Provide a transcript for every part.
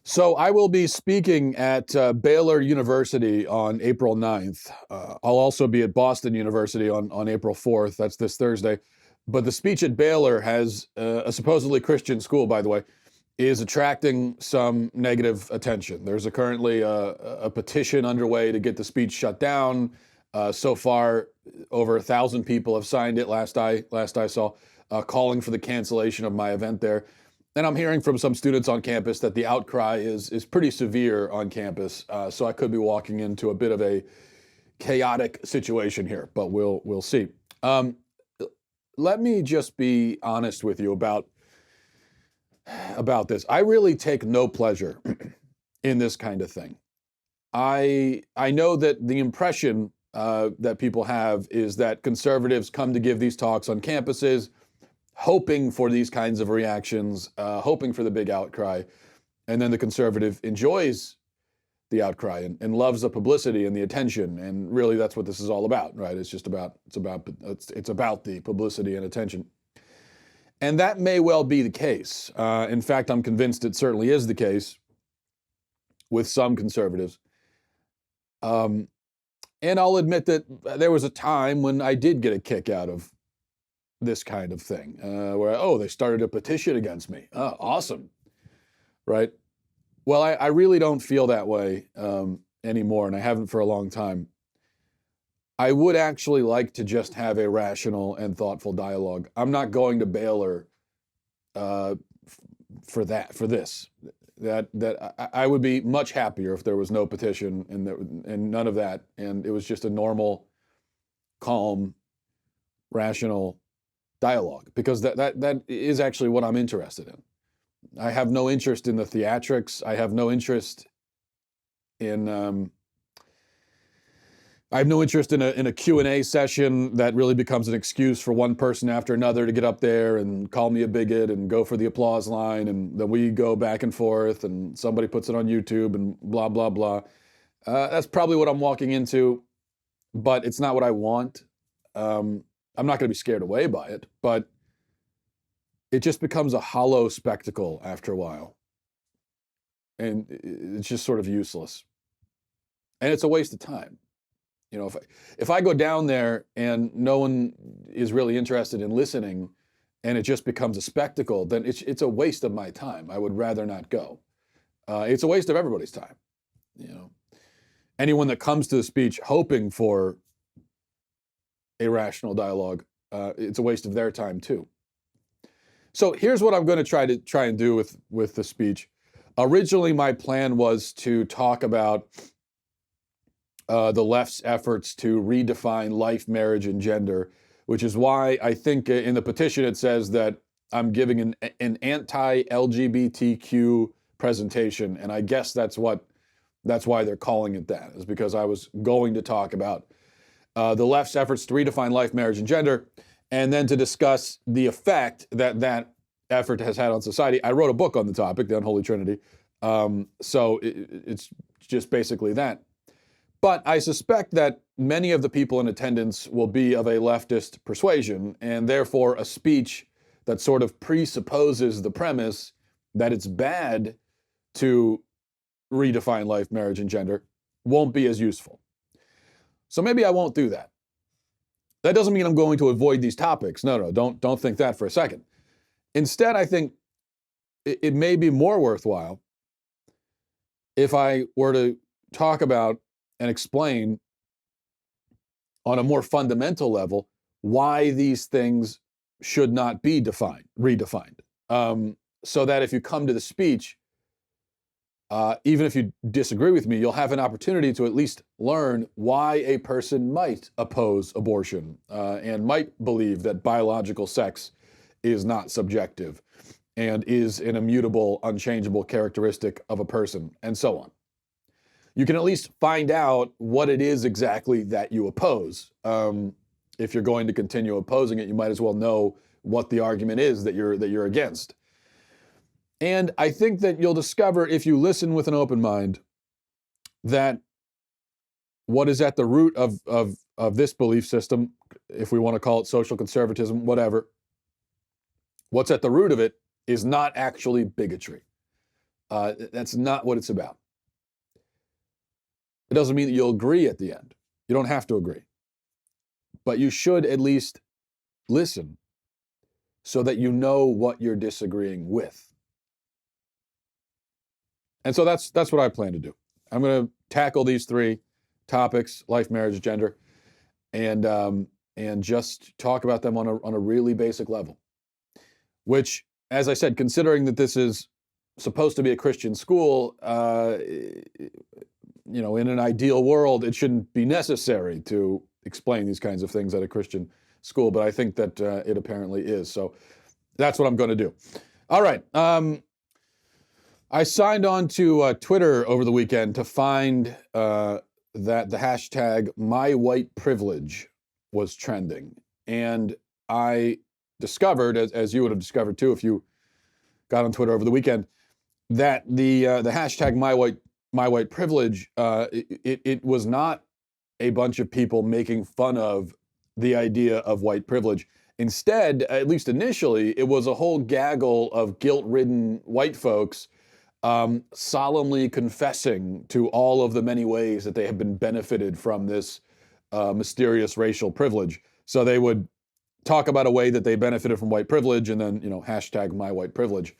So I will be speaking at Baylor University on April 9th. I'll also be at Boston University on April 4th. That's this Thursday. But the speech at Baylor has a supposedly Christian school, by the way, is attracting some negative attention. There's currently a petition underway to get the speech shut down. So far, over 1,000 people have signed it. Last I saw, calling for the cancellation of my event there. And I'm hearing from some students on campus that the outcry is pretty severe on campus. So I could be walking into a bit of a chaotic situation here, but we'll see. Let me just be honest with you about this. I really take no pleasure in this kind of thing. I know that the impression that people have is that conservatives come to give these talks on campuses hoping for these kinds of reactions, hoping for the big outcry, and then the conservative enjoys the outcry and loves the publicity and the attention, and really that's what this is all about, right? It's about the publicity and attention, and that may well be the case. In fact, I'm convinced it certainly is the case with some conservatives. And I'll admit that there was a time when I did get a kick out of this kind of thing, where, they started a petition against me. Awesome, right? Well, I really don't feel that way anymore, and I haven't for a long time. I would actually like to just have a rational and thoughtful dialogue. I'm not going to Baylor for this. I would be much happier if there was no petition and none of that, and it was just a normal, calm, rational dialogue, because that is actually what I'm interested in. I have no interest in the theatrics. I have no interest in a Q&A session that really becomes an excuse for one person after another to get up there and call me a bigot and go for the applause line, and then we go back and forth and somebody puts it on YouTube and blah, blah, blah. That's probably what I'm walking into, but it's not what I want. I'm not going to be scared away by it, but it just becomes a hollow spectacle after a while. And it's just sort of useless. And it's a waste of time. You know, if I go down there and no one is really interested in listening and it just becomes a spectacle, then it's a waste of my time. I would rather not go. It's a waste of everybody's time. You know, anyone that comes to the speech hoping for a rational dialogue, it's a waste of their time too. So here's what I'm going to try and do with the speech. Originally, my plan was to talk about the left's efforts to redefine life, marriage, and gender, which is why I think in the petition it says that I'm giving an anti-LGBTQ presentation, and I guess that's why they're calling it that, is because I was going to talk about the left's efforts to redefine life, marriage, and gender, and then to discuss the effect that effort has had on society. I wrote a book on the topic, The Unholy Trinity, so it's just basically that. But I suspect that many of the people in attendance will be of a leftist persuasion, and therefore a speech that sort of presupposes the premise that it's bad to redefine life, marriage, and gender won't be as useful. So maybe I won't do that. That doesn't mean I'm going to avoid these topics. No, don't think that for a second. Instead, I think it may be more worthwhile if I were to talk about and explain on a more fundamental level why these things should not be redefined. So that if you come to the speech, even if you disagree with me, you'll have an opportunity to at least learn why a person might oppose abortion and might believe that biological sex is not subjective and is an immutable, unchangeable characteristic of a person, and so on. You can at least find out what it is exactly that you oppose. If you're going to continue opposing it, you might as well know what the argument is that you're against. And I think that you'll discover, if you listen with an open mind, that what is at the root of this belief system, if we want to call it social conservatism, whatever, what's at the root of it is not actually bigotry. That's not what it's about. It doesn't mean that you'll agree at the end. You don't have to agree. But you should at least listen so that you know what you're disagreeing with. And so that's what I plan to do. I'm going to tackle these three topics: life, marriage, gender, and just talk about them on a really basic level. Which, as I said, considering that this is supposed to be a Christian school, in an ideal world, it shouldn't be necessary to explain these kinds of things at a Christian school, but I think that it apparently is. So that's what I'm going to do. All right. I signed on to Twitter over the weekend to find that the hashtag #MyWhitePrivilege was trending. And I discovered, as you would have discovered too if you got on Twitter over the weekend, that the hashtag #MyWhitePrivilege, it was not a bunch of people making fun of the idea of white privilege. Instead, at least initially, it was a whole gaggle of guilt-ridden white folks solemnly confessing to all of the many ways that they have been benefited from this mysterious racial privilege. So they would talk about a way that they benefited from white privilege and then, hashtag #MyWhitePrivilege.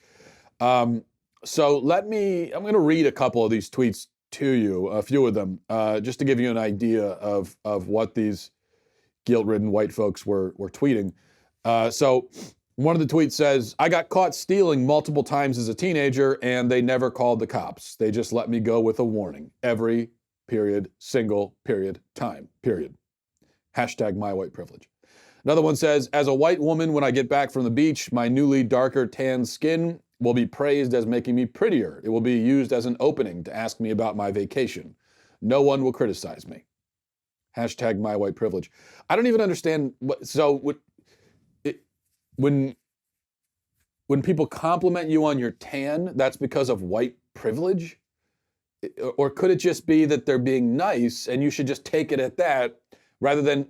So I'm going to read a couple of these tweets to you, a few of them, just to give you an idea of what these guilt-ridden white folks were tweeting. So one of the tweets says, "I got caught stealing multiple times as a teenager and they never called the cops. They just let me go with a warning. Every period, single period, time, period. Hashtag #MyWhitePrivilege." Another one says, "As a white woman, when I get back from the beach, my newly darker tan skin will be praised as making me prettier. It will be used as an opening to ask me about my vacation. No one will criticize me. Hashtag #MyWhitePrivilege." I don't even understand when people compliment you on your tan, that's because of white privilege? Or could it just be that they're being nice and you should just take it at that rather than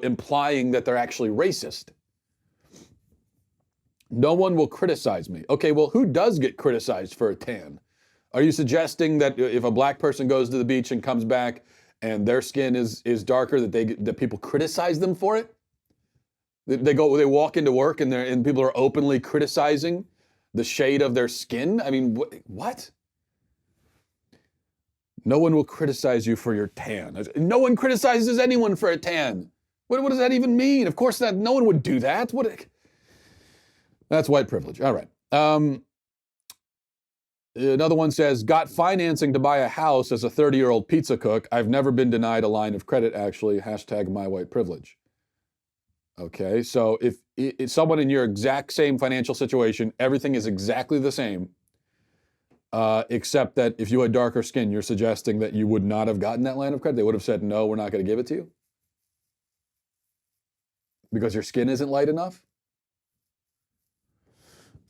implying that they're actually racist? No one will criticize me. Okay, well, who does get criticized for a tan? Are you suggesting that if a black person goes to the beach and comes back and their skin is darker, that people criticize them for it? They walk into work and people are openly criticizing the shade of their skin? I mean, what? No one will criticize you for your tan. No one criticizes anyone for a tan. What does that even mean? Of course not. No one would do that. That's white privilege. All right. Another one says, "Got financing to buy a house as a 30-year-old pizza cook. I've never been denied a line of credit, actually. Hashtag #MyWhitePrivilege." Okay, so if someone in your exact same financial situation, everything is exactly the same, except that if you had darker skin, you're suggesting that you would not have gotten that line of credit? They would have said, "No, we're not going to give it to you"? Because your skin isn't light enough?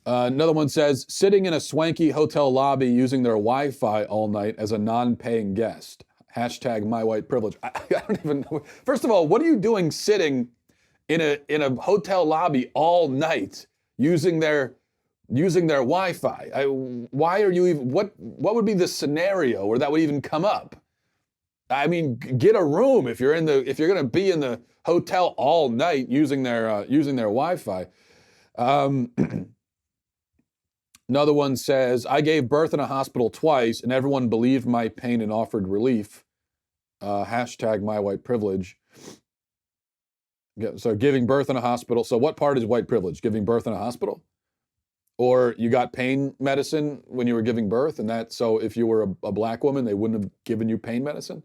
Another one says, "Sitting in a swanky hotel lobby using their Wi-Fi all night as a non-paying guest. Hashtag #MyWhitePrivilege." I don't even know. First of all, what are you doing sitting in a hotel lobby all night using their Wi-Fi? Why are you even? What would be the scenario where that would even come up? I mean, get a room if you're going to be in the hotel all night using their Wi-Fi. Another one says, "I gave birth in a hospital twice, and everyone believed my pain and offered relief." Hashtag #MyWhitePrivilege. So giving birth in a hospital. So what part is white privilege? Giving birth in a hospital? Or you got pain medicine when you were giving birth, so if you were a black woman, they wouldn't have given you pain medicine?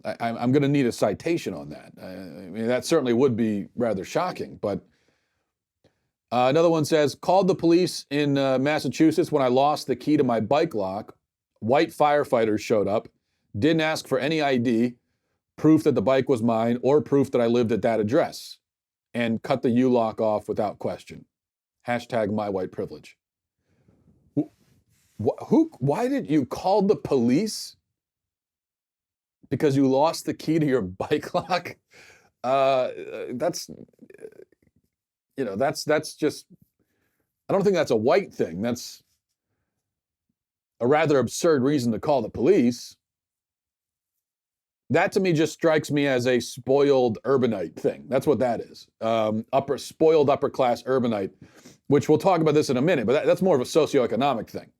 I'm going to need a citation on that. I mean, that certainly would be rather shocking, but another one says, "Called the police in Massachusetts when I lost the key to my bike lock. White firefighters showed up, didn't ask for any ID, proof that the bike was mine, or proof that I lived at that address, and cut the U-lock off without question. Hashtag #MyWhitePrivilege." Why did you call the police? Because you lost the key to your bike lock? That's just, I don't think that's a white thing. a rather absurd reason to call the police, that to me just strikes me as a spoiled urbanite thing. That's what that is. Spoiled upper class urbanite, which we'll talk about this in a minute, but that's more of a socioeconomic thing.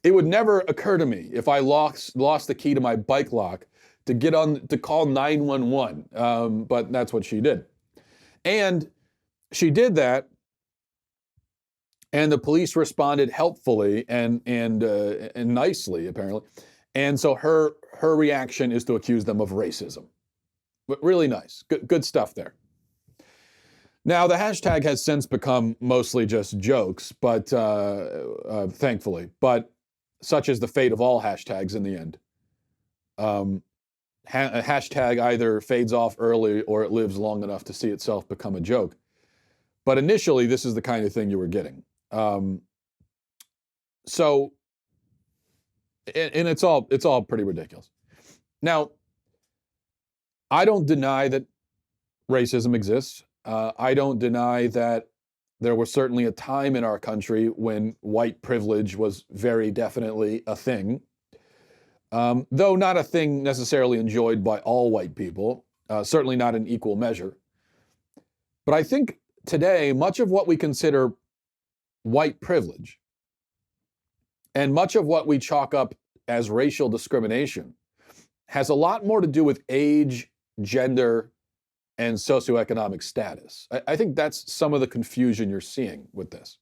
It would never occur to me if I lost the key to my bike lock to call 911. But that's what she did. And she did that, and the police responded helpfully and nicely, apparently. And so her reaction is to accuse them of racism. But really nice. Good stuff there. Now, the hashtag has since become mostly just jokes, but thankfully. But such is the fate of all hashtags in the end. A hashtag either fades off early or it lives long enough to see itself become a joke. But initially, this is the kind of thing you were getting. So, and it's all pretty ridiculous. Now, I don't deny that racism exists. I don't deny that there was certainly a time in our country when white privilege was very definitely a thing, though not a thing necessarily enjoyed by all white people, certainly not in equal measure. But I think today, much of what we consider white privilege and much of what we chalk up as racial discrimination has a lot more to do with age, gender, and socioeconomic status. I think that's some of the confusion you're seeing with this.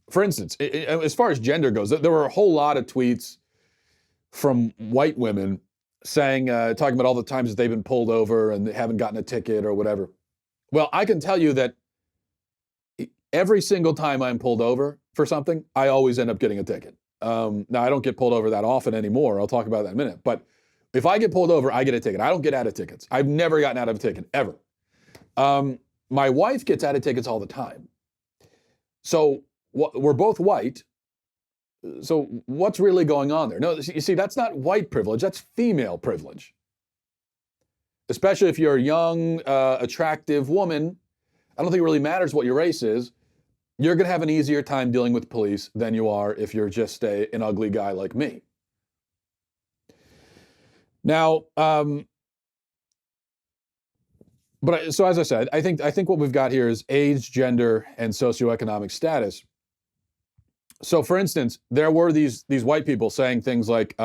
For instance, as far as gender goes, there were a whole lot of tweets from white women saying, talking about all the times that they've been pulled over and they haven't gotten a ticket or whatever. Well, I can tell you that every single time I'm pulled over for something, I always end up getting a ticket. Now, I don't get pulled over that often anymore. I'll talk about that in a minute. But if I get pulled over, I get a ticket. I don't get out of tickets. I've never gotten out of a ticket, ever. My wife gets out of tickets all the time. So we're both white. So what's really going on there? No, you see, that's not white privilege. That's female privilege. Especially if you're a young, attractive woman. I don't think it really matters what your race is. You're going to have an easier time dealing with police than you are if you're just an ugly guy like me. Now, so as I said, I think what we've got here is age, gender, and socioeconomic status. So, for instance, there were these white people saying things like,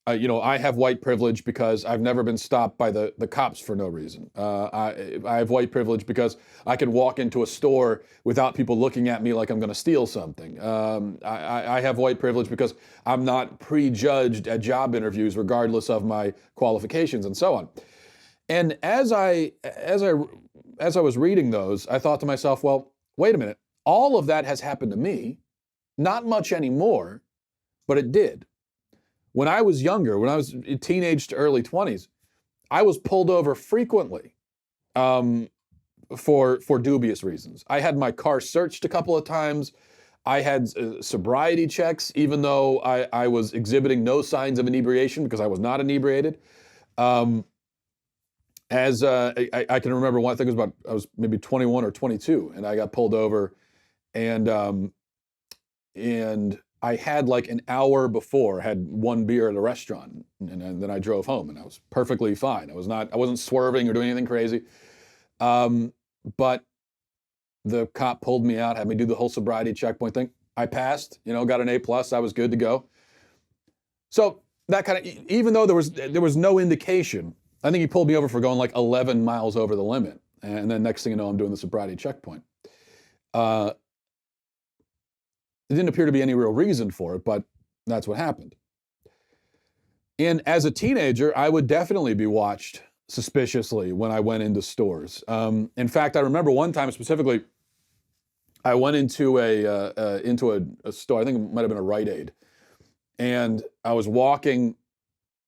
I have white privilege because I've never been stopped by the cops for no reason. I have white privilege because I can walk into a store without people looking at me like I'm going to steal something. I have white privilege because I'm not prejudged at job interviews regardless of my qualifications and so on. And as I was reading those, I thought to myself, well, wait a minute. All of that has happened to me. Not much anymore, but it did. When I was younger, when I was teenage to early 20s, I was pulled over frequently for dubious reasons. I had my car searched a couple of times. I had sobriety checks, even though I was exhibiting no signs of inebriation because I was not inebriated. I can remember one thing I was maybe 21 or 22, and I got pulled over, and I had like an hour before, had one beer at a restaurant, and then I drove home, and I was perfectly fine. I wasn't swerving or doing anything crazy. But the cop pulled me out, had me do the whole sobriety checkpoint thing. I passed, got an A+, I was good to go. So that kind of, even though there was no indication, I think he pulled me over for going like 11 miles over the limit. And then next thing you know, I'm doing the sobriety checkpoint. There didn't appear to be any real reason for it, but that's what happened. And as a teenager, I would definitely be watched suspiciously when I went into stores. In fact, I remember one time specifically, I went into a store. I think it might have been a Rite Aid, and I was walking,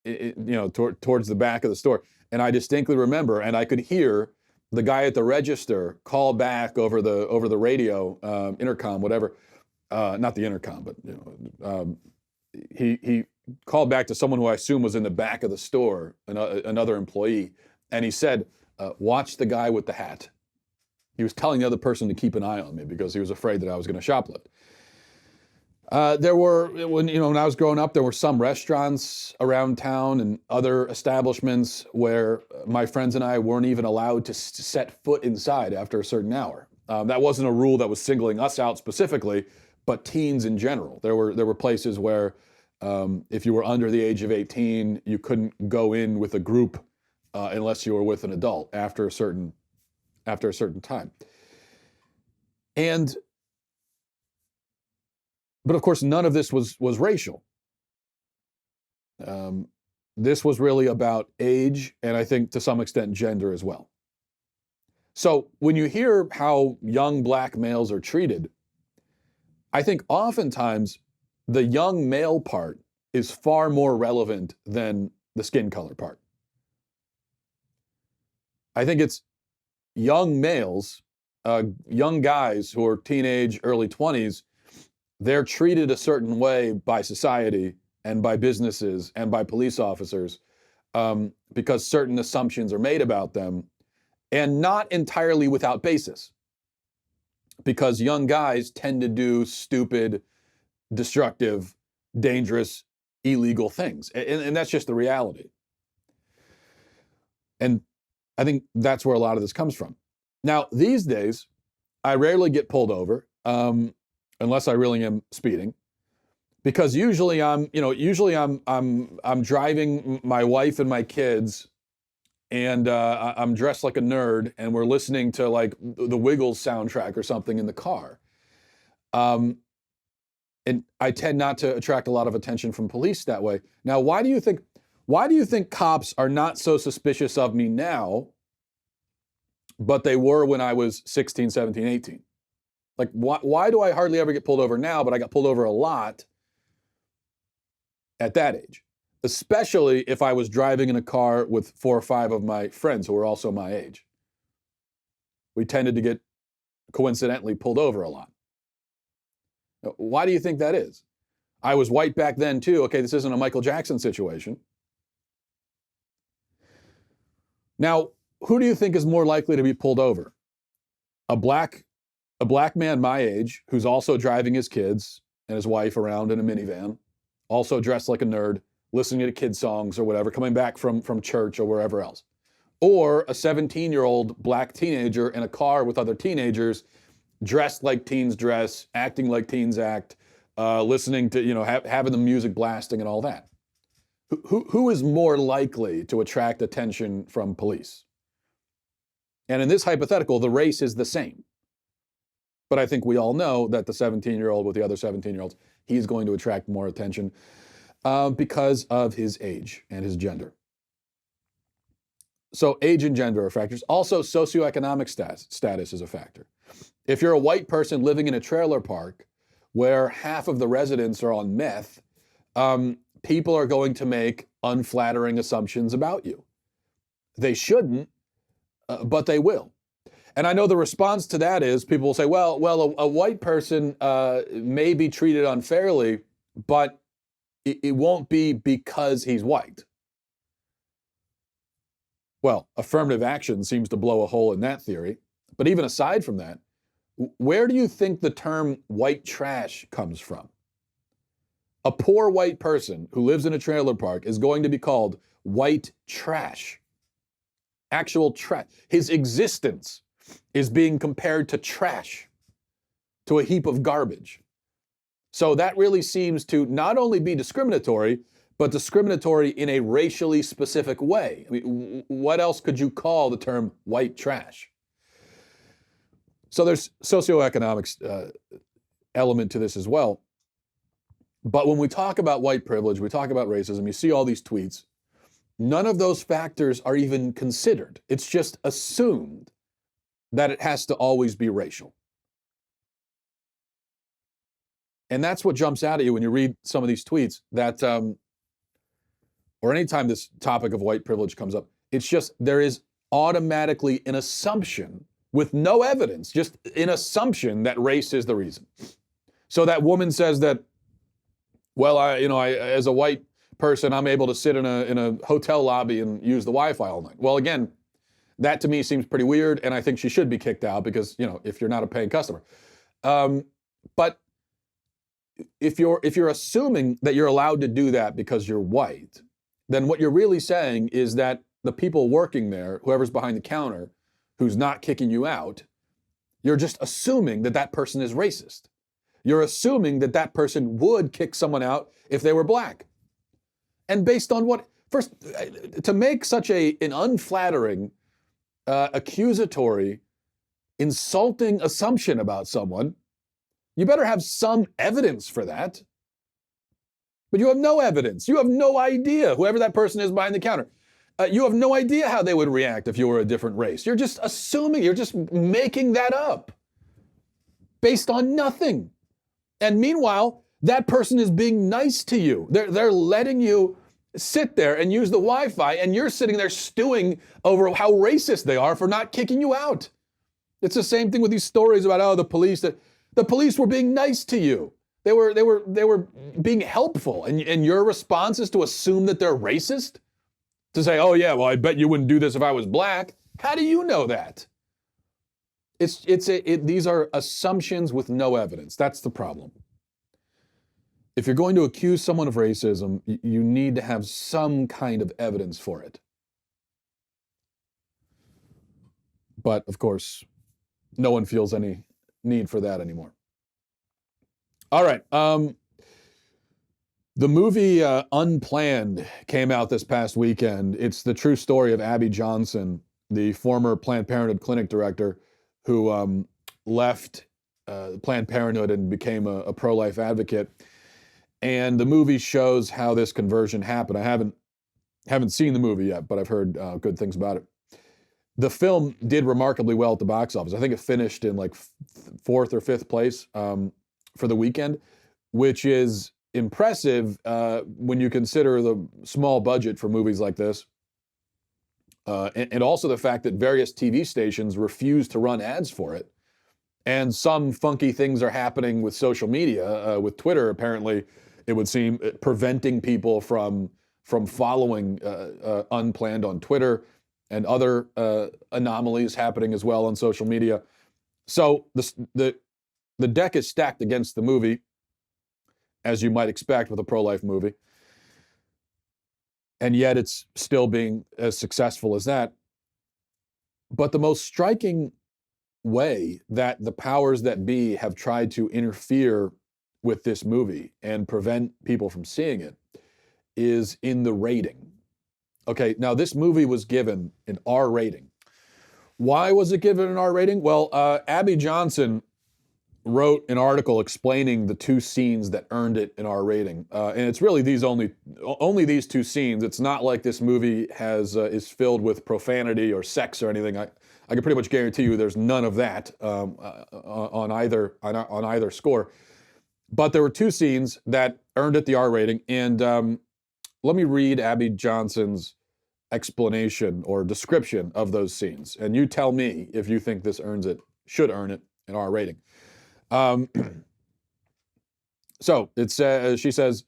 towards the back of the store, and I distinctly remember, and I could hear the guy at the register call back over the radio, intercom, whatever. Not the intercom, but he called back to someone who I assume was in the back of the store, another employee, and he said, "Watch the guy with the hat." He was telling the other person to keep an eye on me because he was afraid that I was going to shoplift. There were, when I was growing up, there were some restaurants around town and other establishments where my friends and I weren't even allowed to set foot inside after a certain hour. That wasn't a rule that was singling us out specifically, but teens in general. There were places where if you were under the age of 18, you couldn't go in with a group unless you were with an adult after a certain time. But of course, none of this was racial. This was really about age, and I think to some extent gender as well. So when you hear how young black males are treated, I think oftentimes the young male part is far more relevant than the skin color part. I think it's young males, young guys who are teenage, early 20s, they're treated a certain way by society and by businesses and by police officers because certain assumptions are made about them, and not entirely without basis. Because young guys tend to do stupid, destructive, dangerous, illegal things. And that's just the reality. And I think that's where a lot of this comes from. Now, these days, I rarely get pulled over unless I really am speeding, because usually I'm driving my wife and my kids, and I'm dressed like a nerd, and we're listening to like the Wiggles soundtrack or something in the car. And I tend not to attract a lot of attention from police that way. Now, why do you think cops are not so suspicious of me now, but they were when I was 16, 17, 18? Like, why do I hardly ever get pulled over now, but I got pulled over a lot at that age? Especially if I was driving in a car with 4 or 5 of my friends who were also my age. We tended to get, coincidentally, pulled over a lot. Why do you think that is? I was white back then too. Okay, this isn't a Michael Jackson situation. Now, who do you think is more likely to be pulled over? A black man my age who's also driving his kids and his wife around in a minivan, also dressed like a nerd, listening to kid songs or whatever, coming back from church or wherever else. Or a 17-year-old black teenager in a car with other teenagers, dressed like teens dress, acting like teens act, listening to, having the music blasting and all that. Who is more likely to attract attention from police? And in this hypothetical, the race is the same. But I think we all know that the 17-year-old with the other 17-year-olds, he's going to attract more attention because of his age and his gender. So age and gender are factors. Also, socioeconomic status is a factor. If you're a white person living in a trailer park where half of the residents are on meth, people are going to make unflattering assumptions about you. They shouldn't, but they will. And I know the response to that is people will say, well, a white person may be treated unfairly, but it won't be because he's white. Well, affirmative action seems to blow a hole in that theory. But even aside from that, where do you think the term white trash comes from? A poor white person who lives in a trailer park is going to be called white trash. Actual trash. His existence is being compared to trash, to a heap of garbage. So that really seems to not only be discriminatory, but discriminatory in a racially specific way. I mean, what else could you call the term white trash? So there's socioeconomic element to this as well. But when we talk about white privilege, we talk about racism, you see all these tweets, none of those factors are even considered. It's just assumed that it has to always be racial. And that's what jumps out at you when you read some of these tweets, that, or anytime this topic of white privilege comes up, it's just there is automatically an assumption with no evidence, just an assumption that race is the reason. So that woman says that, well, I as a white person, I'm able to sit in a hotel lobby and use the Wi-Fi all night. Well, again, that to me seems pretty weird, and I think she should be kicked out because, if you're not a paying customer. But if you're assuming that you're allowed to do that because you're white, then what you're really saying is that the people working there, whoever's behind the counter, who's not kicking you out, you're just assuming that that person is racist. You're assuming that that person would kick someone out if they were black. And based on what? First, to make such an unflattering, accusatory, insulting assumption about someone, you better have some evidence for that. But you have no evidence. You have no idea, whoever that person is behind the counter. You have no idea how they would react if you were a different race. You're just assuming, you're just making that up based on nothing. And meanwhile, that person is being nice to you. They're letting you sit there and use the Wi-Fi, and you're sitting there stewing over how racist they are for not kicking you out. It's the same thing with these stories about, the police were being nice to you. They were being helpful, and your response is to assume that they're racist? To say, oh yeah, well, I bet you wouldn't do this if I was black. How do you know that? These are assumptions with no evidence. That's the problem. If you're going to accuse someone of racism, you need to have some kind of evidence for it. But of course, no one feels any need for that anymore. All right. The movie Unplanned came out this past weekend. It's the true story of Abby Johnson, the former Planned Parenthood clinic director who left Planned Parenthood and became a pro-life advocate. And the movie shows how this conversion happened. I haven't seen the movie yet, but I've heard good things about it. The film did remarkably well at the box office. I think it finished in like fourth or fifth place for the weekend, which is impressive when you consider the small budget for movies like this. And also the fact that various TV stations refuse to run ads for it. And some funky things are happening with social media, with Twitter, apparently, it would seem, preventing people from following Unplanned on Twitter, and other anomalies happening as well on social media. So the deck is stacked against the movie, as you might expect with a pro-life movie. And yet it's still being as successful as that. But the most striking way that the powers that be have tried to interfere with this movie and prevent people from seeing it is in the rating. Okay, now this movie was given an R rating. Why was it given an R rating? Well, Abby Johnson wrote an article explaining the two scenes that earned it an R rating, and it's really only these two scenes. It's not like this movie is filled with profanity or sex or anything. I can pretty much guarantee you there's none of that on either score. But there were two scenes that earned it the R rating, and let me read Abby Johnson's explanation or description of those scenes, and you tell me if you think this should earn it an R rating. So she says,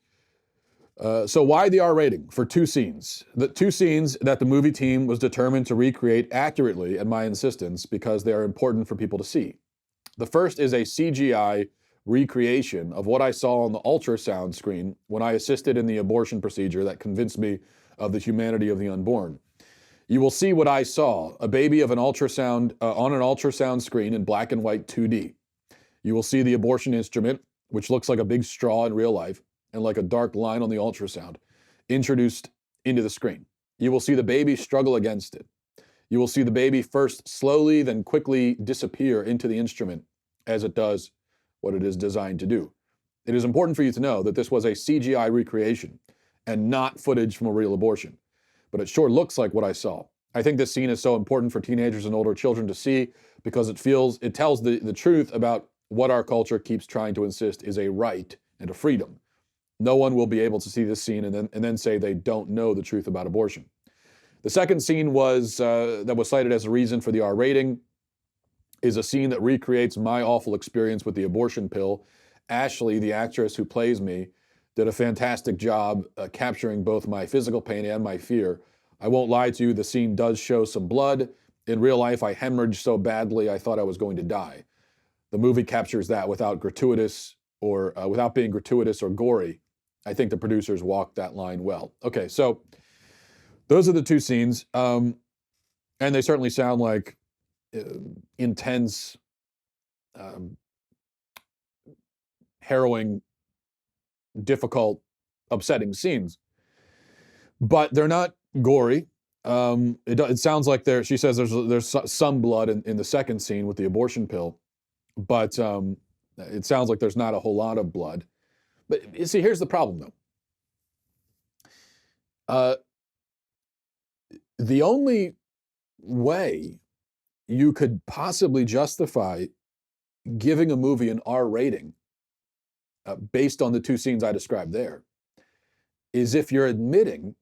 so why the R rating for two scenes? The two scenes that the movie team was determined to recreate accurately at my insistence because they are important for people to see. The first is a CGI recreation of what I saw on the ultrasound screen when I assisted in the abortion procedure that convinced me of the humanity of the unborn. You will see what I saw, a baby of an ultrasound on an ultrasound screen in black and white 2D. You will see the abortion instrument, which looks like a big straw in real life and like a dark line on the ultrasound, introduced into the screen. You will see the baby struggle against it. You will see the baby first slowly, then quickly disappear into the instrument as it does what it is designed to do. It is important for you to know that this was a CGI recreation and not footage from a real abortion, but it sure looks like what I saw. I think this scene is so important for teenagers and older children to see because it tells the truth about what our culture keeps trying to insist is a right and a freedom. No one will be able to see this scene and then say they don't know the truth about abortion. The second scene that was cited as a reason for the R rating is a scene that recreates my awful experience with the abortion pill. Ashley, the actress who plays me, did a fantastic job capturing both my physical pain and my fear. I won't lie to you, the scene does show some blood. In real life, I hemorrhaged so badly I thought I was going to die. The movie captures that without gratuitous without being gratuitous or gory. I think the producers walked that line well. Okay, so those are the two scenes, and they certainly sound like intense, um, harrowing, difficult, upsetting scenes. But they're not gory. It sounds like she says there's some blood in the second scene with the abortion pill, but it sounds like there's not a whole lot of blood. But you see, here's the problem, though. The only way you could possibly justify giving a movie an R rating based on the two scenes I described there is if you're admitting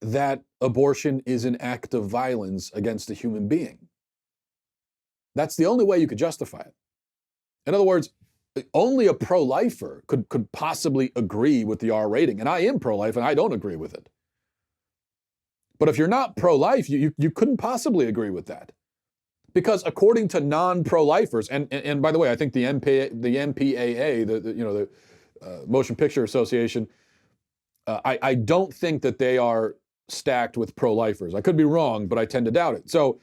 that abortion is an act of violence against a human being. That's the only way you could justify it. In other words, only a pro-lifer could possibly agree with the R rating. And I am pro-life and I don't agree with it. But if you're not pro-life, you couldn't possibly agree with that. Because according to non-pro-lifers, and by the way, I think the MPAA, the Motion Picture Association, I don't think that they are stacked with pro-lifers. I could be wrong, but I tend to doubt it. So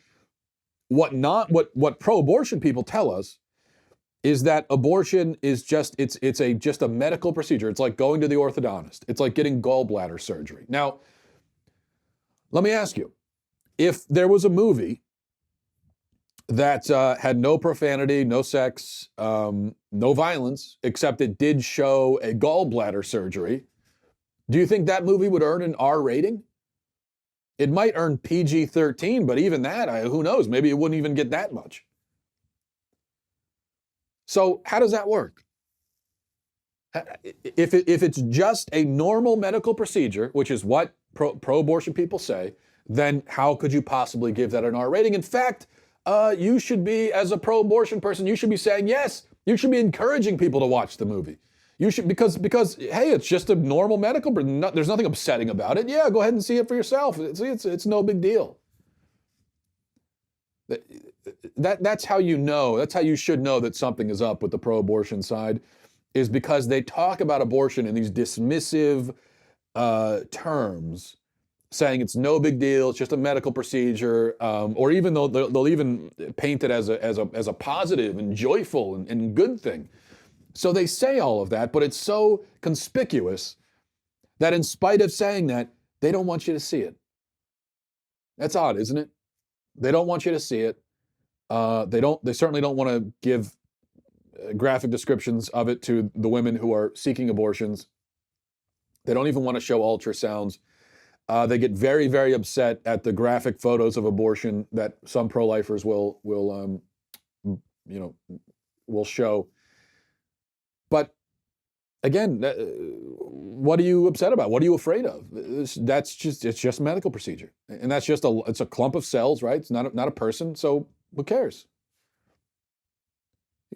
what pro-abortion people tell us is that abortion is just a medical procedure. It's like going to the orthodontist. It's like getting gallbladder surgery. Now, let me ask you, if there was a movie that had no profanity, no sex, no violence, except it did show a gallbladder surgery, do you think that movie would earn an R rating? It might earn PG-13, but even that, who knows? Maybe it wouldn't even get that much. So how does that work? If it's just a normal medical procedure, which is what pro-abortion people say, then how could you possibly give that an R rating? In fact, you should be, as a pro-abortion person, you should be saying, yes, you should be encouraging people to watch the movie. You should, because hey, it's just a normal medical, there's nothing upsetting about it. Yeah, go ahead and see it for yourself. It's no big deal. That's how you know, that's how you should know that something is up with the pro-abortion side, is because they talk about abortion in these dismissive terms, saying it's no big deal, it's just a medical procedure, or even though they'll even paint it as a positive and joyful and good thing. So they say all of that, but it's so conspicuous that in spite of saying that, they don't want you to see it. That's odd, isn't it? They don't want you to see it. They certainly don't want to give graphic descriptions of it to the women who are seeking abortions. They don't even want to show ultrasounds. They get very, very upset at the graphic photos of abortion that some pro-lifers will show. But again, what are you upset about? What are you afraid of? It's just a medical procedure, and that's it's a clump of cells, right? It's not a person, so who cares?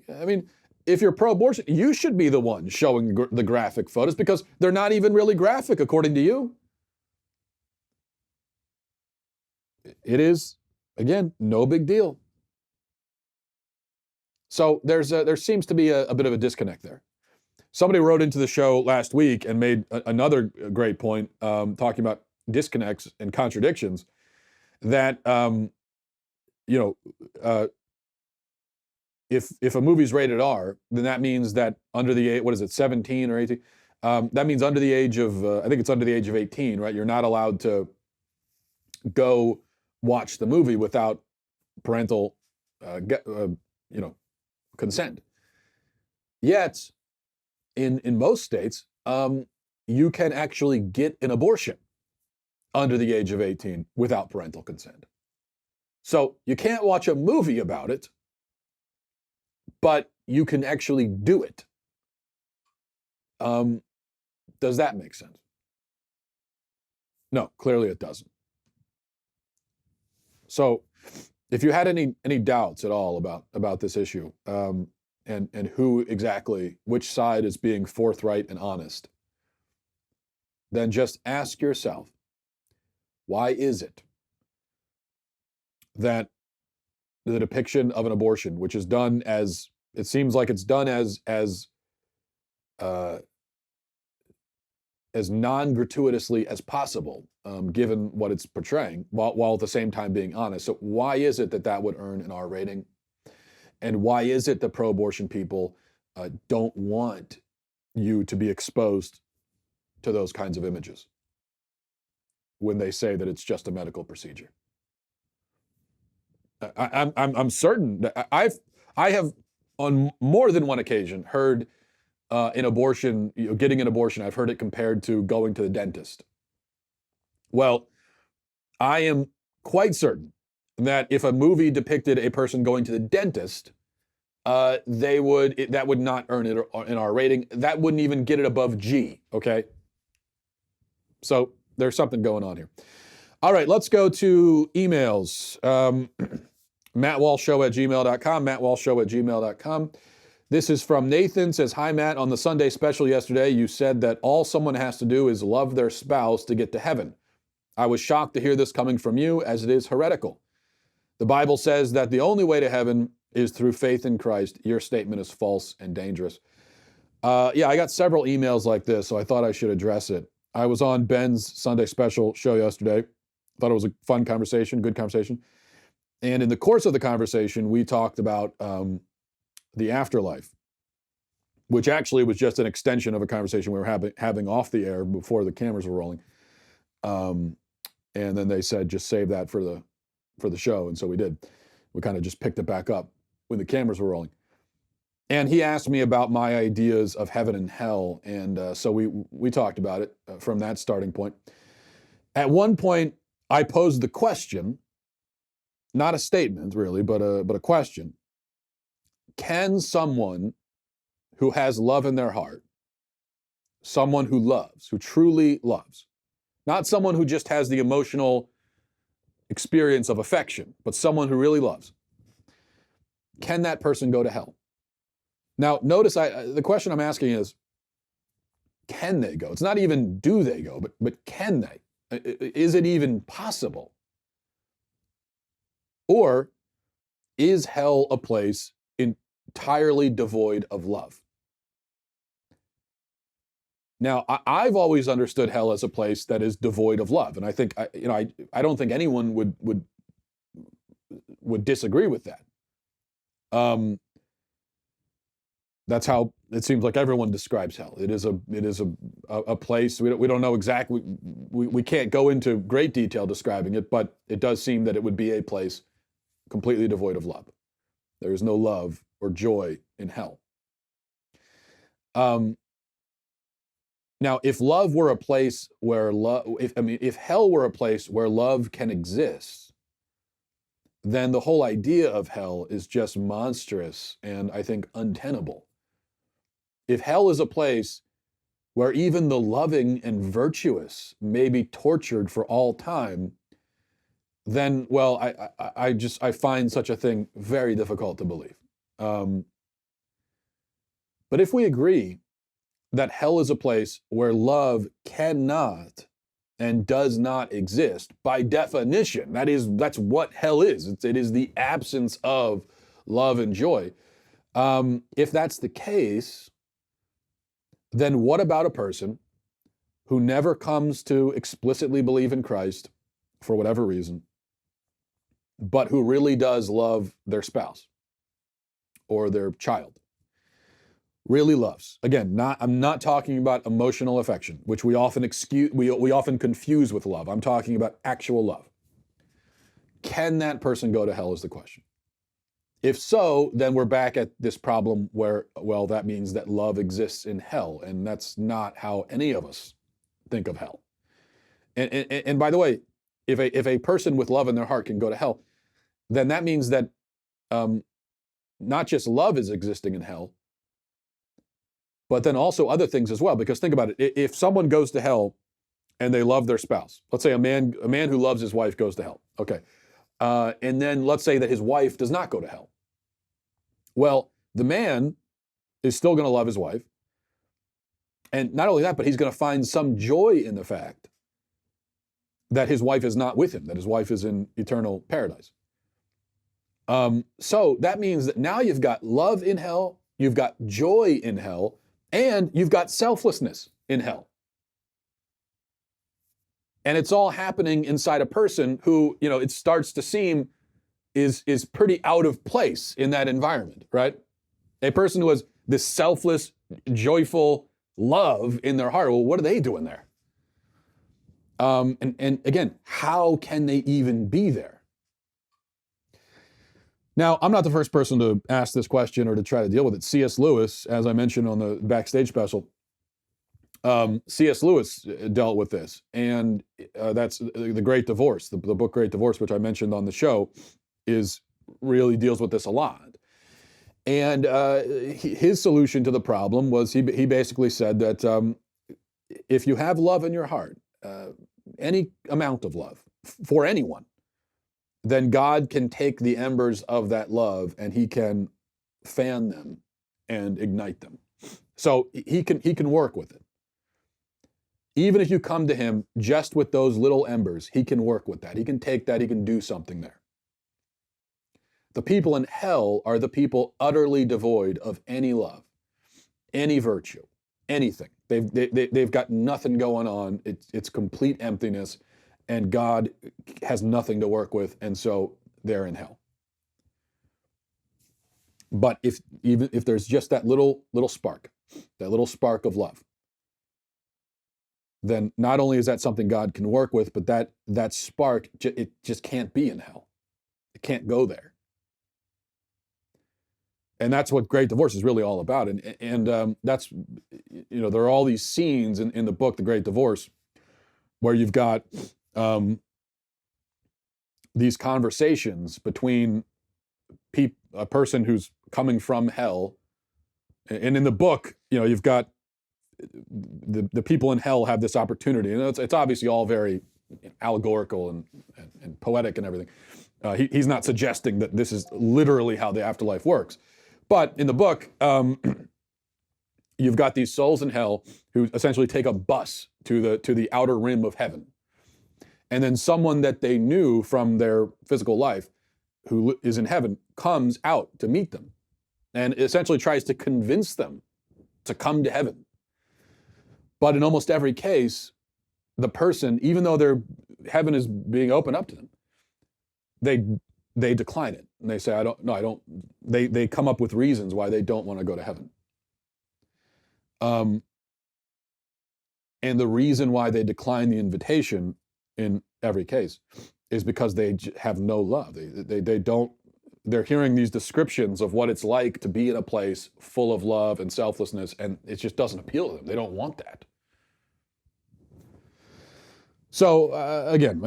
I mean, if you're pro-abortion, you should be the one showing the graphic photos because they're not even really graphic according to you. It is, again, no big deal. So there seems to be a bit of a disconnect there. Somebody wrote into the show last week and made another great point, talking about disconnects and contradictions, that if a movie's rated R, then that means that under the age, 17 or 18? That means under the age of, I think it's under the age of 18, right? You're not allowed to go watch the movie without parental, consent. Yet, in most states, you can actually get an abortion under the age of 18 without parental consent. So you can't watch a movie about it, but you can actually do it. Does that make sense? No, clearly it doesn't. So if you had any doubts at all about this issue, and who exactly, which side is being forthright and honest, then just ask yourself, why is it that the depiction of an abortion, which is done as, it seems like it's done as uh, as non-gratuitously as possible, given what it's portraying, while at the same time being honest. So why is it that that would earn an R rating? And why is it that pro-abortion people don't want you to be exposed to those kinds of images when they say that it's just a medical procedure? I'm certain that I have on more than one occasion heard an abortion, getting an abortion, I've heard it compared to going to the dentist. Well, I am quite certain that if a movie depicted a person going to the dentist, that would not earn it an R rating. That wouldn't even get it above G. Okay, so there's something going on here. All right, let's go to emails. MattWalshShow@gmail.com. MattWalshShow@gmail.com. This is from Nathan. Says, "Hi Matt. On the Sunday special yesterday, you said that all someone has to do is love their spouse to get to heaven. I was shocked to hear this coming from you, as it is heretical. The Bible says that the only way to heaven is through faith in Christ. Your statement is false and dangerous." Yeah, I got several emails like this, so I thought I should address it. I was on Ben's Sunday special show yesterday. Thought it was a fun conversation, good conversation. And in the course of the conversation, we talked about the afterlife, which actually was just an extension of a conversation we were having off the air before the cameras were rolling. And then they said, just save that for the show. And so we did. We kind of just picked it back up when the cameras were rolling. And he asked me about my ideas of heaven and hell. And so we talked about it from that starting point. At one point, I posed the question, not a statement really, but a question. Can someone who has love in their heart, someone who loves, who truly loves, not someone who just has the emotional experience of affection, but someone who really loves, can that person go to hell? Now, notice the question I'm asking is, can they go? It's not even do they go, but can they? Is it even possible? Or is hell a place entirely devoid of love? Now, I've always understood hell as a place that is devoid of love, and I think I don't think anyone would disagree with that. That's how it seems like everyone describes hell. It is a place we don't know exactly. We can't go into great detail describing it, but it does seem that it would be a place completely devoid of love. There is no love or joy in hell. Now, if love were a place where if hell were a place where love can exist, then the whole idea of hell is just monstrous and I think untenable. If hell is a place where even the loving and virtuous may be tortured for all time, then, well, I find such a thing very difficult to believe. But if we agree that hell is a place where love cannot and does not exist, by definition, that's what hell is. It is the absence of love and joy. If that's the case, then what about a person who never comes to explicitly believe in Christ for whatever reason, but who really does love their spouse or their child? Really loves. Again, I'm not talking about emotional affection, which we often confuse with love. I'm talking about actual love. Can that person go to hell is the question. If so, then we're back at this problem where, well, that means that love exists in hell, and that's not how any of us think of hell. And by the way, if a person with love in their heart can go to hell, then that means that not just love is existing in hell, but then also other things as well. Because think about it: if someone goes to hell and they love their spouse, let's say a man who loves his wife goes to hell, okay, and then let's say that his wife does not go to hell. Well, the man is still going to love his wife, and not only that, but he's going to find some joy in the fact that his wife is not with him, that his wife is in eternal paradise. So that means that now you've got love in hell, you've got joy in hell, And you've got selflessness in hell. And it's all happening inside a person who, it starts to seem is pretty out of place in that environment, right? A person who has this selfless, joyful love in their heart. Well, what are they doing there? And again, how can they even be there? Now, I'm not the first person to ask this question or to try to deal with it. C.S. Lewis, as I mentioned on the Backstage special, C.S. Lewis dealt with this, and that's The Great Divorce. The book Great Divorce, which I mentioned on the show, really deals with this a lot. And his solution to the problem was he basically said that if you have love in your heart, any amount of love for anyone, then God can take the embers of that love and he can fan them and ignite them. So he can work with it. Even if you come to him just with those little embers, he can work with that. He can take that, he can do something there. The people in hell are the people utterly devoid of any love, any virtue, anything. They've got nothing going on. It's complete emptiness, and God has nothing to work with, and so they're in hell. But if there's just that little spark, that little spark of love, then not only is that something God can work with, but that spark, it just can't be in hell. It can't go there. And that's what Great Divorce is really all about. And that's, there are all these scenes in the book, The Great Divorce, where you've got these conversations between a person who's coming from hell. And in the book, you've got the people in hell have this opportunity. And it's obviously all very allegorical and poetic and everything. He's not suggesting that this is literally how the afterlife works. But in the book, you've got these souls in hell who essentially take a bus to the outer rim of heaven. And then someone that they knew from their physical life who is in heaven comes out to meet them and essentially tries to convince them to come to heaven. But in almost every case, the person, even though their heaven is being opened up to them, they decline it. And they say, I don't. They come up with reasons why they don't want to go to heaven. And the reason why they decline the invitation in every case is because they have no love. They don't, they're hearing these descriptions of what it's like to be in a place full of love and selflessness, and it just doesn't appeal to them. They don't want that. So again,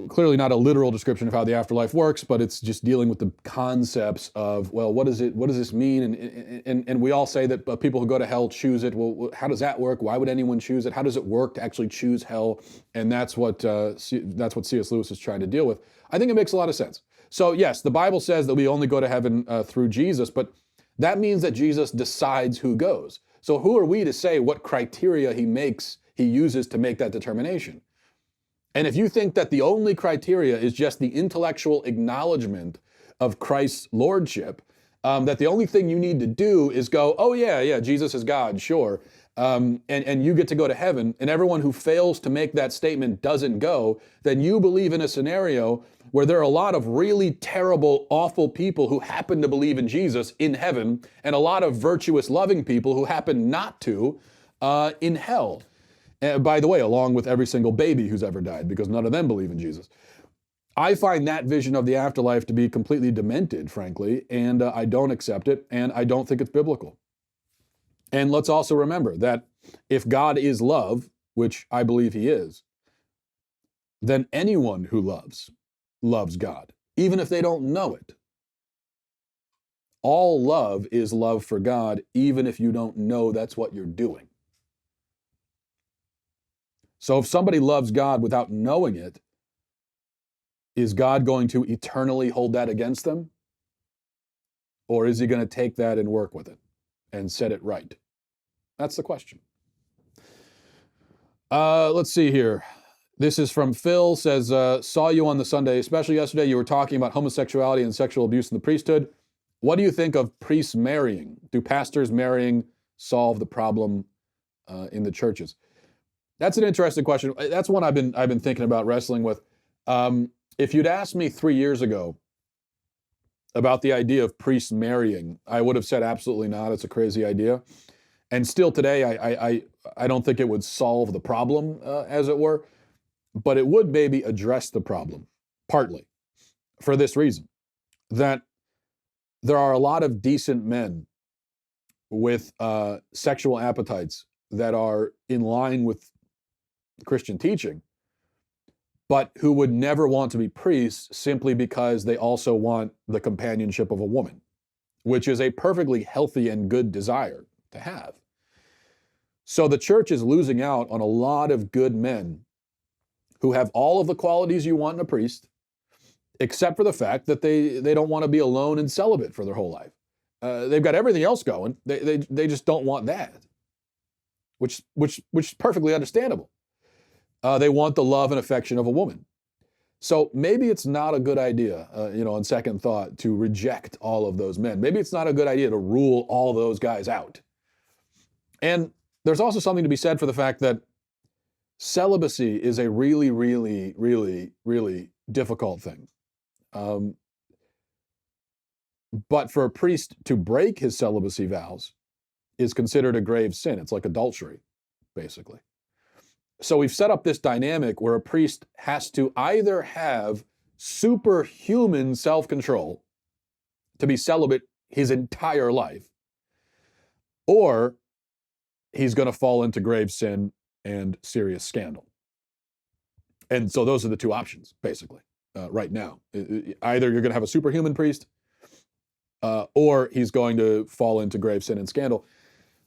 clearly not a literal description of how the afterlife works, but it's just dealing with the concepts of, well, what does this mean? And we all say that people who go to hell choose it. Well, how does that work? Why would anyone choose it? How does it work to actually choose hell? And that's what C.S. Lewis is trying to deal with. I think it makes a lot of sense. So yes, the Bible says that we only go to heaven through Jesus, but that means that Jesus decides who goes. So who are we to say what criteria he uses to make that determination? And if you think that the only criteria is just the intellectual acknowledgement of Christ's lordship, that the only thing you need to do is go, oh yeah, Jesus is God, sure, and you get to go to heaven, and everyone who fails to make that statement doesn't go, then you believe in a scenario where there are a lot of really terrible, awful people who happen to believe in Jesus in heaven, and a lot of virtuous, loving people who happen not to in hell. By the way, along with every single baby who's ever died, because none of them believe in Jesus. I find that vision of the afterlife to be completely demented, frankly, and I don't accept it, and I don't think it's biblical. And let's also remember that if God is love, which I believe he is, then anyone who loves God, even if they don't know it. All love is love for God, even if you don't know that's what you're doing. So if somebody loves God without knowing it, is God going to eternally hold that against them? Or is he going to take that and work with it and set it right? That's the question. Let's see here. This is from Phil, says, saw you on the Sunday, especially yesterday, you were talking about homosexuality and sexual abuse in the priesthood. What do you think of priests marrying? Do pastors marrying solve the problem in the churches? That's an interesting question. That's one I've been thinking about, wrestling with. If you'd asked me 3 years ago about the idea of priests marrying, I would have said absolutely not. It's a crazy idea. And still today, I don't think it would solve the problem, as it were, but it would maybe address the problem, partly, for this reason, that there are a lot of decent men with sexual appetites that are in line with Christian teaching, but who would never want to be priests simply because they also want the companionship of a woman, which is a perfectly healthy and good desire to have. So the church is losing out on a lot of good men who have all of the qualities you want in a priest, except for the fact that they don't want to be alone and celibate for their whole life. They've got everything else going. They just don't want that, which is perfectly understandable. They want the love and affection of a woman. So maybe it's not a good idea, on second thought, to reject all of those men. Maybe it's not a good idea to rule all those guys out. And there's also something to be said for the fact that celibacy is a really, really, really, really difficult thing. But for a priest to break his celibacy vows is considered a grave sin. It's like adultery, basically. So we've set up this dynamic where a priest has to either have superhuman self-control to be celibate his entire life, or he's going to fall into grave sin and serious scandal. And so those are the two options, basically, right now. Either you're going to have a superhuman priest, or he's going to fall into grave sin and scandal.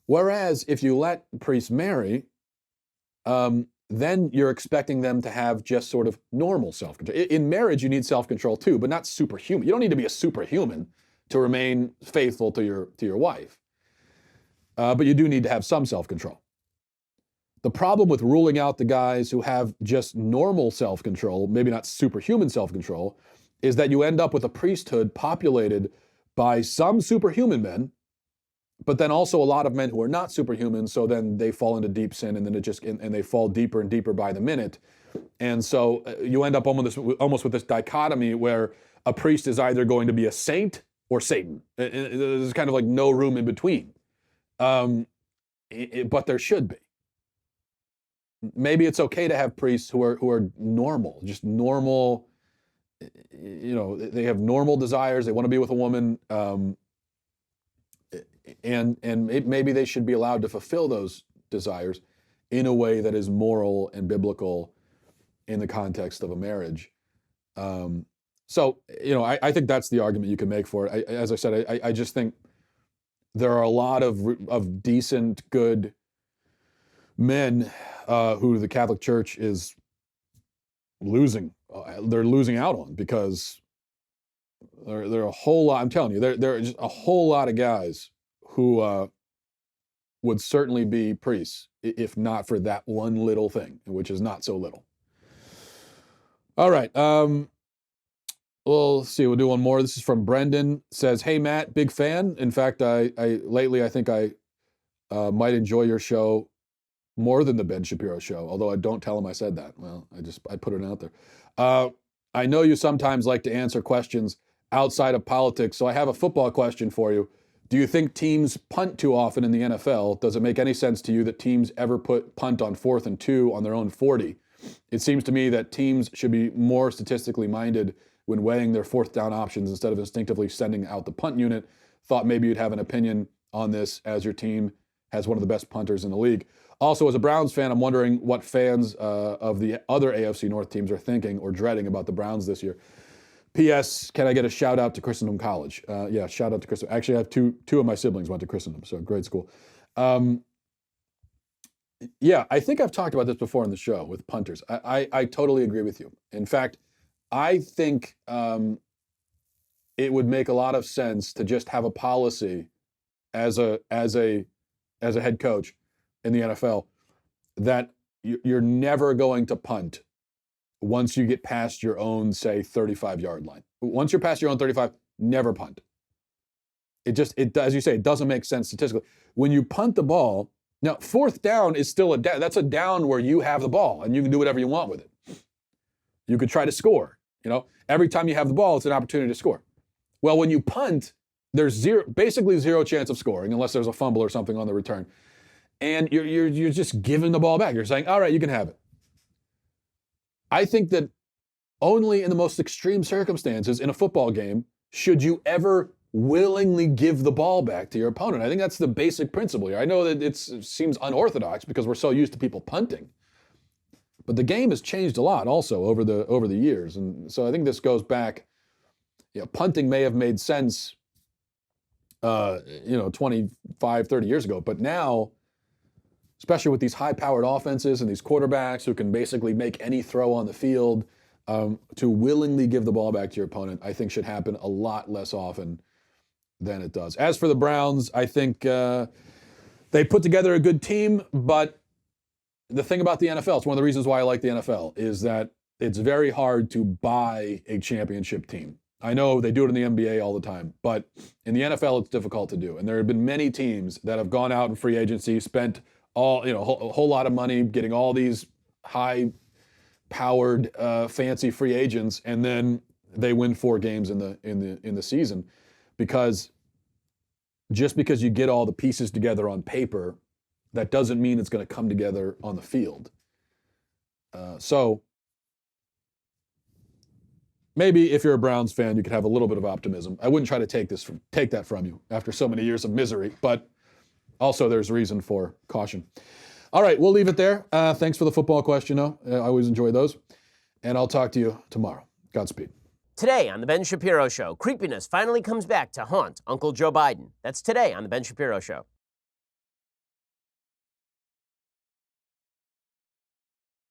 Whereas if you let priests marry, then you're expecting them to have just sort of normal self-control. In marriage, you need self-control too, but not superhuman. You don't need to be a superhuman to remain faithful to your wife. But you do need to have some self-control. The problem with ruling out the guys who have just normal self-control, maybe not superhuman self-control, is that you end up with a priesthood populated by some superhuman men, but then also a lot of men who are not superhuman, so then they fall into deep sin, and then and they fall deeper and deeper by the minute. And so you end up almost with this dichotomy where a priest is either going to be a saint or Satan. There's kind of like no room in between. But there should be. Maybe it's okay to have priests who are normal, just normal. They have normal desires. They want to be with a woman, and maybe they should be allowed to fulfill those desires in a way that is moral and biblical in the context of a marriage. So I think that's the argument you can make for it. As I said, I just think there are a lot of decent, good men who the Catholic Church is losing. They're losing out on because there are a whole lot. I'm telling you, there are just a whole lot of guys who would certainly be priests if not for that one little thing, which is not so little. All right. Well, let's see. We'll do one more. This is from Brendan. Says, "Hey Matt, big fan. In fact, I lately I think I might enjoy your show more than the Ben Shapiro show. Although I don't tell him I said that. Well, I put it out there. I know you sometimes like to answer questions outside of politics, so I have a football question for you. Do you think teams punt too often in the NFL? Does it make any sense to you that teams ever put punt on 4th and 2 on their own 40? It seems to me that teams should be more statistically minded when weighing their 4th down options instead of instinctively sending out the punt unit. Thought maybe you'd have an opinion on this as your team has one of the best punters in the league. Also, as a Browns fan, I'm wondering what fans of the other AFC North teams are thinking or dreading about the Browns this year. P.S. Can I get a shout out to Christendom College? Yeah, shout out to Christendom. Actually, I have two of my siblings went to Christendom, so great school. Yeah, I think I've talked about this before on the show with punters. I totally agree with you. In fact, I think it would make a lot of sense to just have a policy as a head coach in the NFL that you're never going to punt once you get past your own, say, 35-yard line. Once you're past your own 35, never punt. as you say, it doesn't make sense statistically. When you punt the ball, now fourth down is still a down. That's a down where you have the ball and you can do whatever you want with it. You could try to score. Every time you have the ball, it's an opportunity to score. Well, when you punt, there's basically zero chance of scoring unless there's a fumble or something on the return. And you're just giving the ball back. You're saying, all right, you can have it. I think that only in the most extreme circumstances in a football game should you ever willingly give the ball back to your opponent. I think that's the basic principle here. I know that it seems unorthodox because we're so used to people punting. But the game has changed a lot also over the years. And so I think this goes back, punting may have made sense 25, 30 years ago. But now, especially with these high-powered offenses and these quarterbacks who can basically make any throw on the field, to willingly give the ball back to your opponent, I think should happen a lot less often than it does. As for the Browns, I think they put together a good team, but the thing about the NFL, it's one of the reasons why I like the NFL, is that it's very hard to buy a championship team. I know they do it in the NBA all the time, but in the NFL, it's difficult to do. And there have been many teams that have gone out in free agency, spent a whole lot of money getting all these high-powered, fancy free agents, and then they win 4 games in the season, because just because you get all the pieces together on paper, that doesn't mean it's going to come together on the field. So maybe if you're a Browns fan, you could have a little bit of optimism. I wouldn't try to take that from you after so many years of misery, but also there's reason for caution. All right, we'll leave it there. Thanks for the football question, though. I always enjoy those. And I'll talk to you tomorrow. Godspeed. Today on The Ben Shapiro Show, creepiness finally comes back to haunt Uncle Joe Biden. That's today on The Ben Shapiro Show.